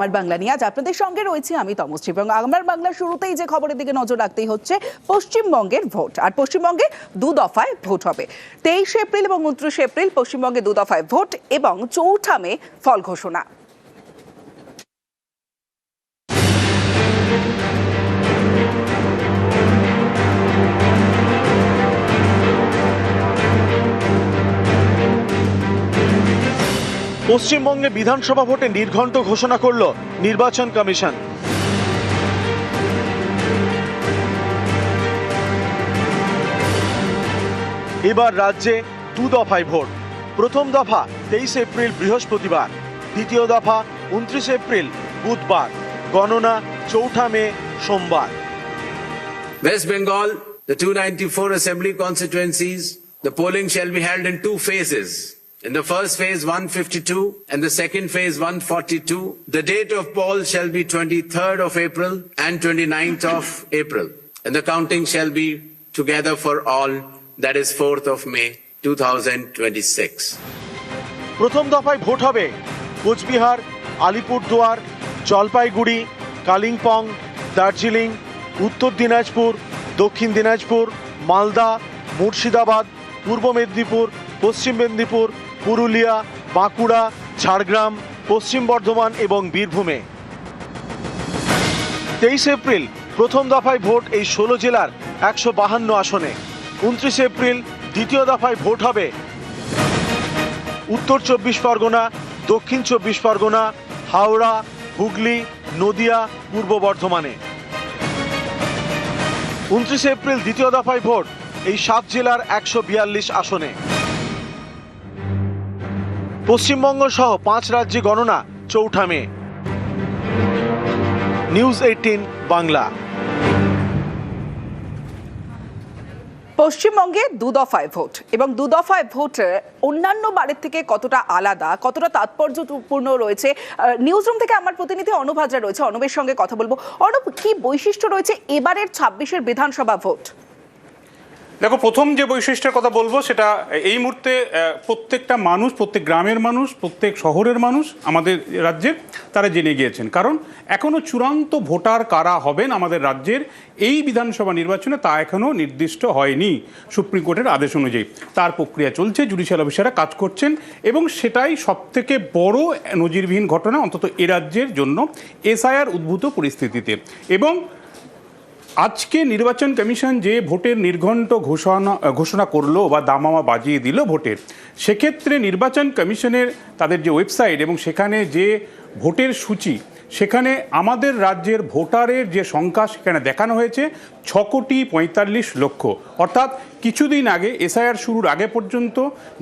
আমার বাংলা নিয়ে আজ আপনাদের সঙ্গে রয়েছি আমি তমশ্রী এবং আমার বাংলা শুরুতেই যে খবরের দিকে নজর রাখতেই হচ্ছে পশ্চিমবঙ্গের ভোট। আর পশ্চিমবঙ্গে দু দফায় ভোট হবে। 23 এপ্রিল এবং 29 এপ্রিল পশ্চিমবঙ্গে দু দফায় ভোট এবং 4 মে ফল ঘোষণা। পশ্চিমবঙ্গে বিধানসভা ভোটে নির্ঘণ্ট ঘোষণা করল নির্বাচন কমিশন। এবার রাজ্যে দু দফায় ভোট। প্রথম দফা 23 এপ্রিল বৃহস্পতিবার, দ্বিতীয় দফা 29 এপ্রিল বুধবার, গণনা 4 মে সোমবার। West Bengal, the 294 assembly constituencies, the polling shall be held in 2 phases. In the first phase 152 and the second phase 142. The date of poll shall be 23rd of April and 29th of April. And the counting shall be together for all, that is 4th of May 2026. প্রথম দফায় vote হবে কোচবিহার, আলিপুরদুয়ার, জলপাইগুড়ি, কালিম্পং, দার্জিলিং, উত্তর দিনাজপুর, দক্ষিণ দিনাজপুর, মালদা, মুর্শিদাবাদ, পূর্ব মেদিনীপুর, পশ্চিম মেদিনীপুর, পুরুলিয়া, বাঁকুড়া, ঝাড়গ্রাম, পশ্চিম বর্ধমান এবং বীরভূমে। 23 April প্রথম দফায় vote এই 16 জেলার 152 আসনে। 29 এপ্রিল দ্বিতীয় দফায় ভোট হবে উত্তর 24 পরগনা, দক্ষিণ 24 পরগনা, হাওড়া, হুগলি, নদিয়া, পূর্ব বর্ধমানে। 29 এপ্রিল দ্বিতীয় দফায় ভোট এই 7 জেলার 142 আসনে। পশ্চিমবঙ্গ সহ 5 রাজ্যে গণনা 4 মে। নিউজ 18 বাংলা। পশ্চিমবঙ্গে দু দফায় ভোট এবং দু দফায় ভোট অন্যান্য বারের থেকে কতটা আলাদা, কতটা তাৎপর্যপূর্ণ রয়েছে, নিউজরুম থেকে আমার প্রতিনিধি অনুপ হাজরা রয়েছে। অনুপের সঙ্গে কথা বলবো। অনুপ, কি বৈশিষ্ট্য রয়েছে এবারের 26-এর বিধানসভা ভোট? দেখো, প্রথম যে বৈশিষ্ট্যের কথা বলবো সেটা এই মুহূর্তে প্রত্যেকটা মানুষ, প্রত্যেক গ্রামের মানুষ, প্রত্যেক শহরের মানুষ আমাদের রাজ্যে তারা জেনে গিয়েছেন। কারণ এখনো চূড়ান্ত ভোটার কারা হবেন আমাদের রাজ্যের এই বিধানসভা নির্বাচনে তা এখনো নির্দিষ্ট হয়নি সুপ্রিম কোর্টের আদেশ অনুযায়ী। তার প্রক্রিয়া চলছে, জুডিশিয়াল অফিসাররা কাজ করছেন এবং সেটাই সবথেকে বড় নজিরবিহীন ঘটনা অন্তত এ রাজ্যের জন্য এসআইআর উদ্ভূত পরিস্থিতিতে। এবং আজকে নির্বাচন কমিশন যে ভোটের নির্ঘণ্ট ঘোষণা করলো বা দামামা বাজিয়ে দিল ভোটের, সেক্ষেত্রে নির্বাচন কমিশনের তাদের যে ওয়েবসাইট এবং সেখানে যে ভোটের সূচি, সেখানে আমাদের রাজ্যের ভোটারের যে সংখ্যা সেখানে দেখানো হয়েছে 6,45,00,000। অর্থাৎ কিছুদিন আগে এসআইআর শুরুর আগে পর্যন্ত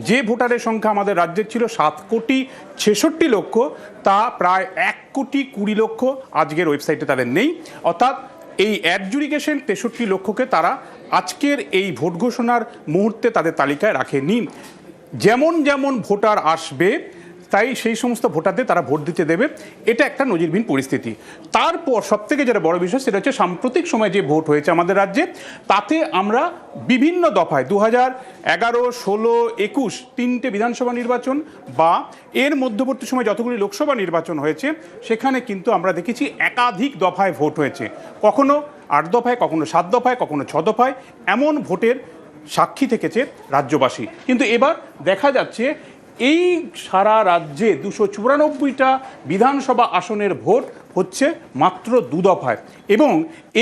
যে ভোটারের সংখ্যা আমাদের রাজ্যের ছিল 7,66,00,000, তা প্রায় 1,20,00,000 আজকের ওয়েবসাইটে তাদের নেই। অর্থাৎ এই অ্যাডজুডিকেশন 63,00,000কে তারা আজকের এই ভোট ঘোষণার মুহূর্তে তাদের তালিকায় রাখেনি। যেমন যেমন ভোটার আসবে তাই সেই সমস্ত ভোটারদের তারা ভোট দিতে দেবে। এটা একটা নজিরবিহীন পরিস্থিতি। তারপর সবথেকে যেটা বড় বিষয় সেটা হচ্ছে সাম্প্রতিক সময়ে যে ভোট হয়েছে আমাদের রাজ্যে, তাতে আমরা বিভিন্ন দফায় 2011, 16, 21 তিনটে বিধানসভা নির্বাচন বা এর মধ্যবর্তী সময় যতগুলি লোকসভা নির্বাচন হয়েছে সেখানে কিন্তু আমরা দেখেছি একাধিক দফায় ভোট হয়েছে। কখনো 8 দফায়, কখনো 7 দফায়, কখনো 6 দফায় এমন ভোটের সাক্ষী থেকেছে রাজ্যবাসী। কিন্তু এবার দেখা যাচ্ছে এই সারা রাজ্যে 294টা বিধানসভা আসনের ভোট হচ্ছে মাত্র 2 দফায়। এবং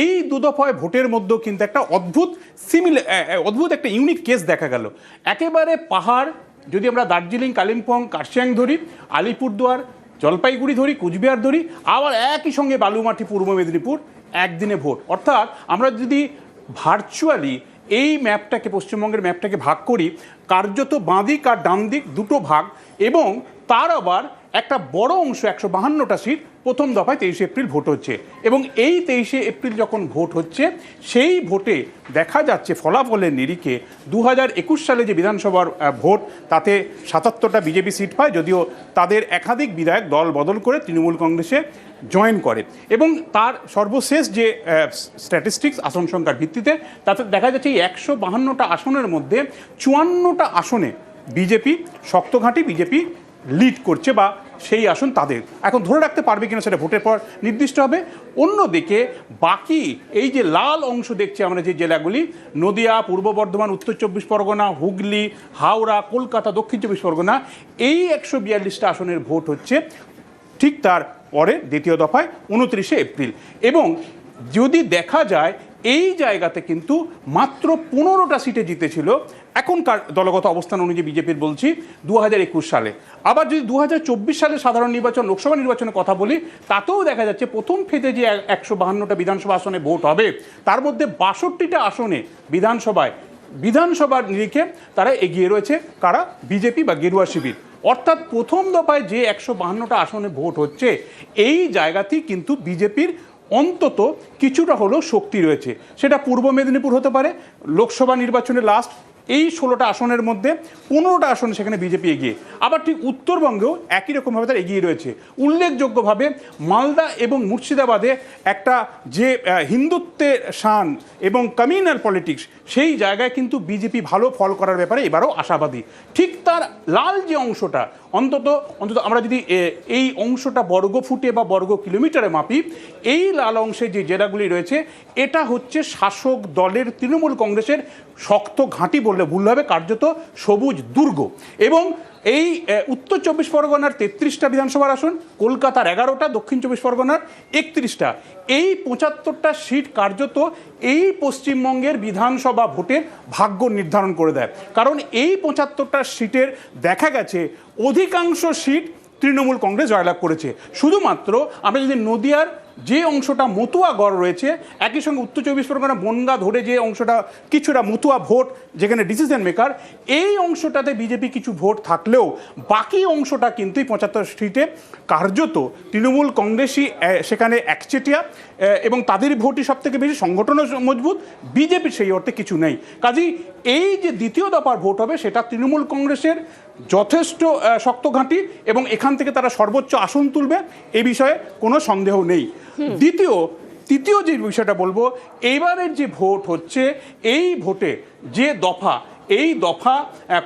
এই 2 দফায় ভোটের মধ্যেও কিন্তু একটা অদ্ভুত একটা ইউনিক কেস দেখা গেল। একেবারে পাহাড়, যদি আমরা দার্জিলিং, কালিম্পং, কার্শিয়াং ধরি, আলিপুরদুয়ার, জলপাইগুড়ি ধরি, কুচবিহার ধরি, আবার একই সঙ্গে বালুমাটি, পূর্ব মেদিনীপুর একদিনে ভোট। অর্থাৎ আমরা যদি ভার্চুয়ালি এই ম্যাপটাকে, পশ্চিমবঙ্গের ম্যাপটাকে ভাগ করি, কার্যত বাঁ দিক আর ডান দিক দুটো ভাগ, এবং তার আবার একটা বড় অংশ 152টা সিট প্রথম দফায় 23 এপ্রিল ভোট হচ্ছে। এবং এই 23 এপ্রিল যখন ভোট হচ্ছে, সেই ভোটে দেখা যাচ্ছে ফলাফলের নিরিখে 2021 সালে যে বিধানসভার ভোট, তাতে 77টা বিজেপি সিট পায়, যদিও তাদের একাধিক বিধায়ক দল বদল করে তৃণমূল কংগ্রেসে জয়েন করে। এবং তার সর্বশেষ যে স্ট্যাটিস্টিক্স আসন সংখ্যার ভিত্তিতে, তাতে দেখা যাচ্ছে এই 152টা আসনের মধ্যে 54টা আসনে বিজেপি, শক্তঘাঁটি বিজেপি লিড করছে বা সেই আসন তাদের। এখন ধরে রাখতে পারবে কিনা সেটা ভোটের পর নির্দিষ্ট হবে। অন্যদিকে বাকি এই যে লাল অংশ দেখছি আমরা যে জেলাগুলি, নদিয়া, পূর্ব বর্ধমান, উত্তর চব্বিশ পরগনা, হুগলি, হাওড়া, কলকাতা, দক্ষিণ চব্বিশ পরগনা, এই 142টা আসনের ভোট হচ্ছে ঠিক তার পরে দ্বিতীয় দফায় 29শে এপ্রিল। এবং যদি দেখা যায় এই জায়গাতে কিন্তু মাত্র 15টা সিটে জিতেছিল এখনকার দলগত অবস্থান অনুযায়ী বিজেপির, বলছি 2021 সালে। আবার যদি 2024 সালে সাধারণ নির্বাচন, লোকসভা নির্বাচনের কথা বলি, তাতেও দেখা যাচ্ছে প্রথম ফেজে যে 152টা বিধানসভা আসনে ভোট হবে তার মধ্যে 62টা আসনে বিধানসভার নিরিখে তারা এগিয়ে রয়েছে কারা? বিজেপি বা গেরুয়া শিবির। অর্থাৎ প্রথম দফায় যে 152টা আসনে ভোট হচ্ছে এই জায়গাতেই কিন্তু বিজেপির অন্তত কিছুটা হলেও শক্তি রয়েছে। সেটা পূর্ব মেদিনীপুর হতে পারে, লোকসভা নির্বাচনে লাস্ট এই 16টা আসনের মধ্যে 15টা আসন সেখানে বিজেপি এগিয়ে। আবার ঠিক উত্তরবঙ্গেও একই রকমভাবে তারা এগিয়ে রয়েছে। উল্লেখযোগ্যভাবে মালদা এবং মুর্শিদাবাদে একটা যে হিন্দুত্বের শান এবং কমিউনাল পলিটিক্স, সেই জায়গায় কিন্তু বিজেপি ভালো ফল করার ব্যাপারে এবারও আশাবাদী। ঠিক তার লাল যে অংশটা, অন্তত আমরা যদি এই অংশটা বর্গ ফুটে বা বর্গ কিলোমিটারে মাপি, এই লাল অংশে যে জেলাগুলি রয়েছে এটা হচ্ছে শাসক দলের তৃণমূল কংগ্রেসের শক্ত ঘাঁটি বললে ভুল হবে, কার্যত সবুজ দুর্গ। এবং এই উত্তর চব্বিশ পরগনার 33টা বিধানসভার আসন, কলকাতার 11টা, দক্ষিণ চব্বিশ পরগনার 31টা, এই 75টা সিট কার্যত এই পশ্চিমবঙ্গের বিধানসভা ভোটের ভাগ্য নির্ধারণ করে দেয়। কারণ এই 75টা সিটের দেখা গেছে অধিকাংশ সিট তৃণমূল কংগ্রেস জয়লাভ করেছে। শুধুমাত্র আমরা যদি নদিয়ার যে অংশটা মতুয়া গড় রয়েছে, একই সঙ্গে উত্তর চব্বিশ পরগনা বনগা ধরে যে অংশটা কিছুটা মতুয়া ভোট, যেখানে ডিসিশন মেকার, এই অংশটাতে বিজেপি কিছু ভোট থাকলেও বাকি অংশটা কিন্তু 75 সিটে কার্যত তৃণমূল কংগ্রেসই সেখানে একচেটিয়া এবং তাদের ভোটই সব থেকে বেশি, সংগঠনও মজবুত, বিজেপির সেই অর্থে কিছু নেই। কাজেই এই যে দ্বিতীয় দফার ভোট হবে সেটা তৃণমূল কংগ্রেসের যথেষ্ট শক্ত ঘাঁটি এবং এখান থেকে তারা সর্বোচ্চ আসন তুলবে, এ বিষয়ে কোনো সন্দেহ নেই। তৃতীয় যে বিষয়টা বলবো, এইবারের যে ভোট হচ্ছে এই ভোটে যে এই দফা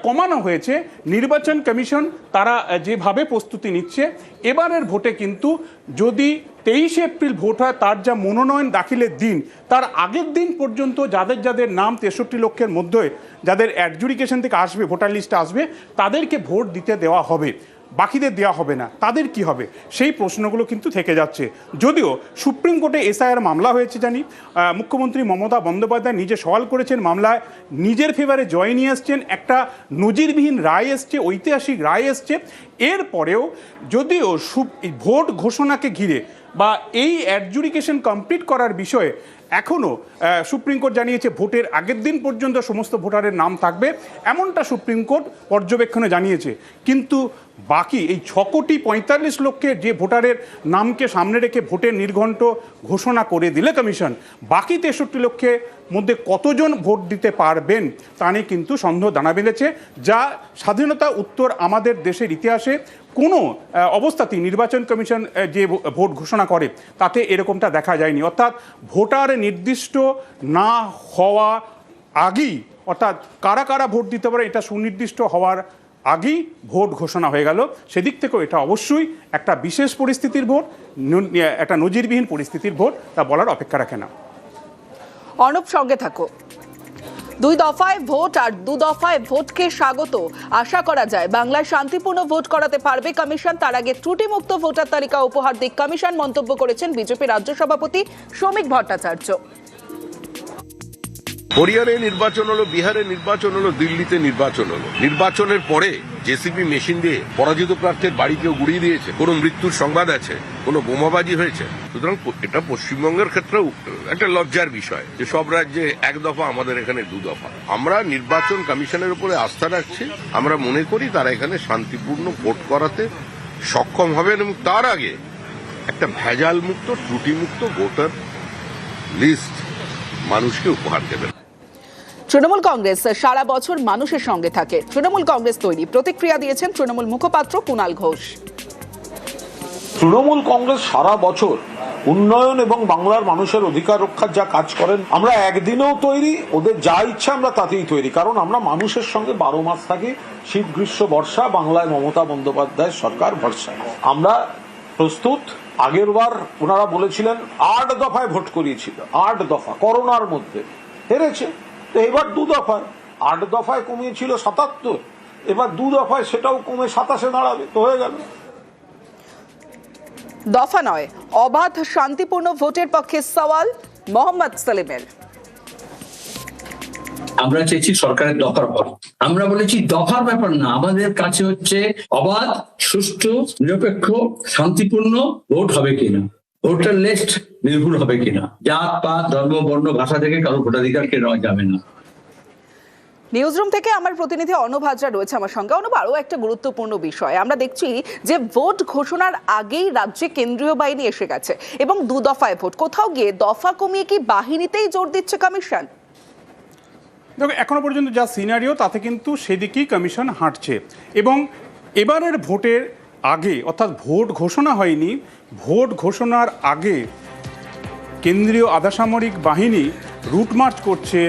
কমানো হয়েছে, নির্বাচন কমিশন তারা যেভাবে প্রস্তুতি নিচ্ছে, এবারের ভোটে কিন্তু যদি 23শে এপ্রিল ভোট হয়, তার যা মনোনয়ন দাখিলের দিন, তার আগের দিন পর্যন্ত যাদের নাম 63 লক্ষের মধ্যে যাদের অ্যাডজুডিকেশন থেকে আসবে, ভোটার লিস্টে আসবে, তাদেরকে ভোট দিতে দেওয়া হবে, বাকিদের দেওয়া হবে না। তাদের কি হবে সেই প্রশ্নগুলো কিন্তু থেকে যাচ্ছে। যদিও সুপ্রিম কোর্টে এসআইআর মামলা হয়েছে জানি, মুখ্যমন্ত্রী মমতা বন্দ্যোপাধ্যায় নিজে সওয়াল করেছেন, মামলায় নিজের ফেভারে জয় নিয়ে এসছেন, একটা নজিরবিহীন রায় এসছে, ঐতিহাসিক রায় এসছে। এরপরেও যদিও ভোট ঘোষণাকে ঘিরে বা এই অ্যাডজুডিকেশন কমপ্লিট করার বিষয়ে এখনও সুপ্রিম কোর্ট জানিয়েছে ভোটের আগের দিন পর্যন্ত সমস্ত ভোটারের নাম থাকবে, এমনটা সুপ্রিম কোর্ট পর্যবেক্ষণে জানিয়েছে। কিন্তু বাকি এই 6,45 লক্ষের যে ভোটারের নামকে সামনে রেখে ভোটের নির্ঘণ্ট ঘোষণা করে দিলে কমিশন, বাকি 63 লক্ষের মধ্যে কতজন ভোট দিতে পারবেন তা নিয়ে কিন্তু সন্দেহ দানা বেঁধেছে, যা স্বাধীনতা উত্তর আমাদের দেশের ইতিহাসে কোনো অবস্থাতেই নির্বাচন কমিশন যে ভোট ঘোষণা করে তাতে এরকমটা দেখা যায়নি। অর্থাৎ ভোটার নির্দিষ্ট না হওয়া আগেই, অর্থাৎ কারা কারা ভোট দিতে পারে এটা সুনির্দিষ্ট হওয়ার আগেই ভোট ঘোষণা হয়ে গেল। সেদিক থেকেও এটা অবশ্যই একটা বিশেষ পরিস্থিতির ভোট, একটা নজিরবিহীন পরিস্থিতির ভোট, তা বলার অপেক্ষা রাখে না। অর্ণব, সঙ্গে থাকো। 2 দফায় ভোট আর 2 দফায় ভোটকে স্বাগত। আশা করা যায় বাংলায় শান্তিপূর্ণ ভোট করাতে পারবে কমিশন। তার আগে ত্রুটিমুক্ত ভোটার তালিকা উপহার দিক কমিশন, মন্তব্য করেছেন বিজেপি রাজ্য সভাপতি শ্রমিক ভট্টাচার্য। হরিয়ানায় নির্বাচন হলো, বিহারে নির্বাচন হলো, দিল্লিতে নির্বাচন হলো। নির্বাচনের পরে জেসিবি মেশিন দিয়ে পরাজিত প্রার্থীর বাড়ি কেউ গুড়িয়ে দিয়েছে, কোনো মৃত্যুর সংবাদ আছে, কোনো বোমাবাজি হয়েছে। সুতরাং এটা পশ্চিমবঙ্গের ক্ষেত্রেও একটা লজ্জার বিষয় যে সব রাজ্যে 1 দফা, আমাদের এখানে 2 দফা। আমরা নির্বাচন কমিশনের উপরে আস্থা রাখছি, আমরা মনে করি তারা এখানে শান্তিপূর্ণ ভোট করাতে সক্ষম হবেন এবং তার আগে একটা ভেজাল মুক্ত, ত্রুটিমুক্ত ভোটার লিস্ট মানুষকে উপহার দেবেন। তৃণমূল কংগ্রেস সারা বছর মানুষের সঙ্গে থাকে, তৃণমূল কংগ্রেস তৈরি, প্রতিক্রিয়া দিয়েছেন তৃণমূল মুখপাত্র কুণাল ঘোষ। তৃণমূল কংগ্রেস সারা বছর উন্নয়ন এবং বাংলার মানুষের অধিকার রক্ষার যা কাজ করেন, আমরা একদিনেও তৈরি, ওদের যা ইচ্ছা আমরা তাতেই তৈরি, কারণ আমরা মানুষের সঙ্গে 12 মাস থাকি, শীত গ্রীষ্ম বর্ষা, বাংলায় মমতা বন্দ্যোপাধ্যায় সরকার ভরসা। আমরা প্রস্তুত। আগের বার ওনারা বলেছিলেন 8 দফায় ভোট করিয়েছিল, 8 দফা করোনার মধ্যে, হেরেছে। তো এবার 2 দফায়, 8 দফায় কমিয়েছিল 77, এবার 2 দফায় সেটাও কমে 27-এ দাঁড়াবে, তো হয়ে গেল। দফা নয়, অবাধ শান্তিপূর্ণ ভোটের পক্ষে সওয়াল মোহাম্মদ সালিমের। আমরা চেয়েছি সরকারের দফার পর, আমরা বলেছি দফার ব্যাপার না, আমাদের কাছে হচ্ছে অবাধ, সুষ্ঠু, নিরপেক্ষ, শান্তিপূর্ণ ভোট হবে কিনা, ভোটার লিস্ট নির্ভুল হবে কিনা, জাত পাত ধর্ম বর্ণ ভাষা থেকে কারো ভোটাধিকার কেড়ে নেওয়া যাবে না। নিউজরুম থেকে আমার প্রতিনিধি অনুপ হাজরা রয়েছে আমার সঙ্গে। অনুপ, আরও একটা গুরুত্বপূর্ণ বিষয়, আমরা দেখছি যে ভোট ঘোষণার আগেই রাজ্যে কেন্দ্রীয় বাহিনী এসে গেছে এবং 2 দফায় ভোট। কোথাও গিয়ে দফা কমিয়ে কি বাহিনীতেই জোর দিচ্ছে কমিশন? দেখো, এখনো পর্যন্ত যা সিনারিও তাতে কিন্তু সেদিকেই কমিশন হাঁটছে। এবং এবারের ভোটের আগে, অর্থাৎ ভোট ঘোষণা হয়নি, ভোট ঘোষণার আগে কেন্দ্রীয় আধাসামরিক বাহিনী রুট মার্চ করছে,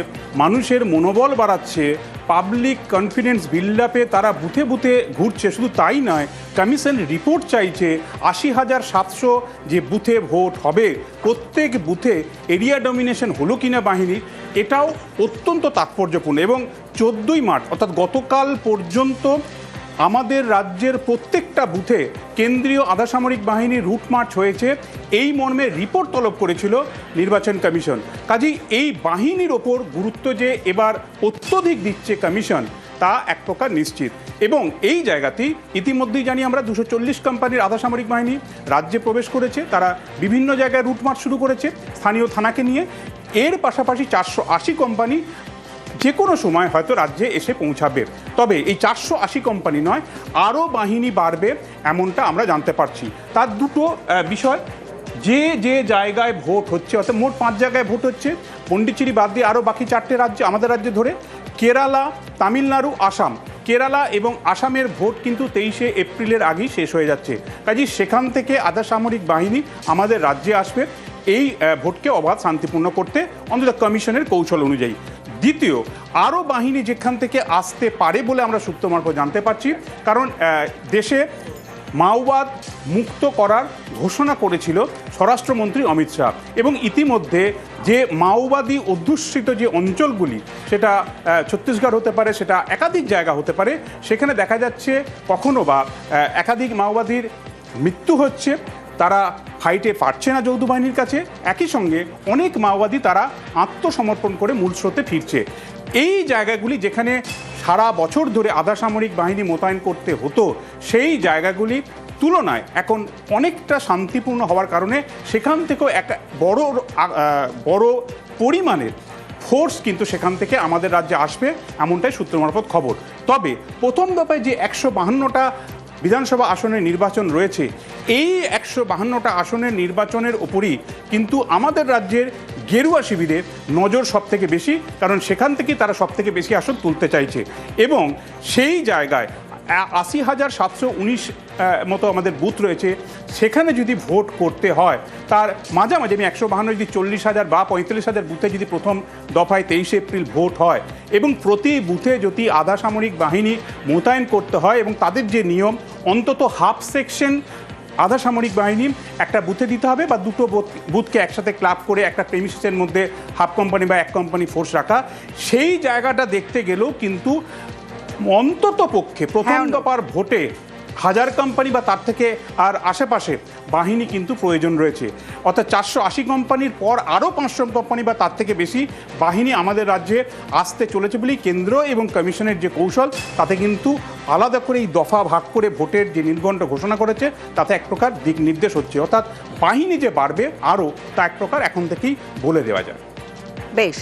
মানুষের মনোবল বাড়াচ্ছে, পাবলিক কনফিডেন্স বিল্ড আপে তারা বুথে বুথে ঘুরছে। শুধু তাই নয়, কমিশন রিপোর্ট চাইছে 80,700 যে বুথে ভোট হবে, প্রত্যেক বুথে এরিয়া ডমিনেশন হলো কিনা বাহিনীর, এটাও অত্যন্ত তাৎপর্যপূর্ণ। এবং 14ই মার্চ অর্থাৎ গতকাল পর্যন্ত আমাদের রাজ্যের প্রত্যেকটা বুথে কেন্দ্রীয় আধাসামরিক বাহিনীর রুট মার্চ হয়েছে, এই মর্মে রিপোর্ট তলব করেছিল নির্বাচন কমিশন। কাজেই এই বাহিনীর ওপর গুরুত্ব যে এবার অত্যধিক দিচ্ছে কমিশন, তা এক প্রকার নিশ্চিত। এবং এই জায়গাতেই ইতিমধ্যেই জানি আমরা 240 কোম্পানির আধাসামরিক বাহিনী রাজ্যে প্রবেশ করেছে, তারা বিভিন্ন জায়গায় রুট মার্চ শুরু করেছে স্থানীয় থানাকে নিয়ে। এর পাশাপাশি 480 কোম্পানি যে কোনো সময় হয়তো রাজ্যে এসে পৌঁছাবে। তবে এই 480 কোম্পানি নয়, আরও বাহিনী বাড়বে এমনটা আমরা জানতে পারছি। তার দুটো বিষয়, যে যে জায়গায় ভোট হচ্ছে, অর্থাৎ মোট 5 জায়গায় ভোট হচ্ছে, পন্ডিচেরি বাদ দিয়ে আরও বাকি 4টে রাজ্যে, আমাদের রাজ্যে ধরে কেরালা, তামিলনাড়ু, আসাম। কেরালা এবং আসামের ভোট কিন্তু 23শে এপ্রিলের আগেই শেষ হয়ে যাচ্ছে। কাজেই সেখান থেকে আধাসামরিক বাহিনী আমাদের রাজ্যে আসবে এই ভোটকে অবাধ শান্তিপূর্ণ করতে, অন্তত কমিশনের কৌশল অনুযায়ী। দ্বিতীয়, আরও বাহিনী যেখান থেকে আসতে পারে বলে আমরা সূত্র মারফত জানতে পারছি, কারণ দেশে মাওবাদ মুক্ত করার ঘোষণা করেছিল স্বরাষ্ট্রমন্ত্রী অমিত শাহ। এবং ইতিমধ্যে যে মাওবাদী অধ্যুষিত যে অঞ্চলগুলি, সেটা ছত্তিশগড় হতে পারে, সেটা একাধিক জায়গা হতে পারে, সেখানে দেখা যাচ্ছে কখনো বা একাধিক মাওবাদীর মৃত্যু হচ্ছে, তারা ফাইটে পারছে না যৌথ বাহিনীর কাছে, একই সঙ্গে অনেক মাওবাদী তারা আত্মসমর্পণ করে মূল স্রোতে ফিরছে। এই জায়গাগুলি যেখানে সারা বছর ধরে আধাসামরিক বাহিনী মোতায়েন করতে হতো, সেই জায়গাগুলি তুলনায় এখন অনেকটা শান্তিপূর্ণ হওয়ার কারণে সেখান থেকেও এক বড় পরিমাণের ফোর্স কিন্তু সেখান থেকে আমাদের রাজ্যে আসবে, এমনটাই সূত্র মারফত খবর। তবে প্রথম দফায় যে 152টা বিধানসভা আসনের নির্বাচন রয়েছে, এই 152টা আসনের নির্বাচনের ওপরই কিন্তু আমাদের রাজ্যের গেরুয়া শিবিরের নজর সব থেকে বেশি, কারণ সেখান থেকে তারা সব থেকে বেশি আসন তুলতে চাইছে। এবং সেই জায়গায় 80,719 মতো আমাদের বুথ রয়েছে, সেখানে যদি ভোট করতে হয় তার মাঝামাঝি, আমি 152 যদি 40,000 বা 45,000 বুথে যদি প্রথম দফায় 23শে এপ্রিল ভোট হয় এবং প্রতি বুথে যদি আধাসামরিক বাহিনী মোতায়েন করতে হয় এবং তাদের যে নিয়ম, অন্তত হাফ সেকশন আধাসামরিক বাহিনী একটা বুথে দিতে হবে, বা দুটো বুথকে একসাথে ক্লাব করে একটা প্রেমিসের মধ্যে হাফ কোম্পানি বা 1 কোম্পানি ফোর্স রাখা, সেই জায়গাটা দেখতে গেলেও কিন্তু অন্তত পক্ষে প্রথম দফার ভোটে 1000 কোম্পানি বা তার থেকে আর আশেপাশে বাহিনী কিন্তু প্রয়োজন রয়েছে। অর্থাৎ 480 কোম্পানির পর আরও 500 কোম্পানি বা তার থেকে বেশি বাহিনী আমাদের রাজ্যে আসতে চলেছে বলেই কেন্দ্র এবং কমিশনের যে কৌশল, তাতে কিন্তু আলাদা করে এই দফা ভাগ করে ভোটের যে নির্ঘণ্ট ঘোষণা করেছে, তাতে এক প্রকার দিক নির্দেশ হচ্ছে। অর্থাৎ বাহিনী যে বাড়বে আরও, তা এক প্রকার এখন থেকেই বলে দেওয়া যায়। বেশ।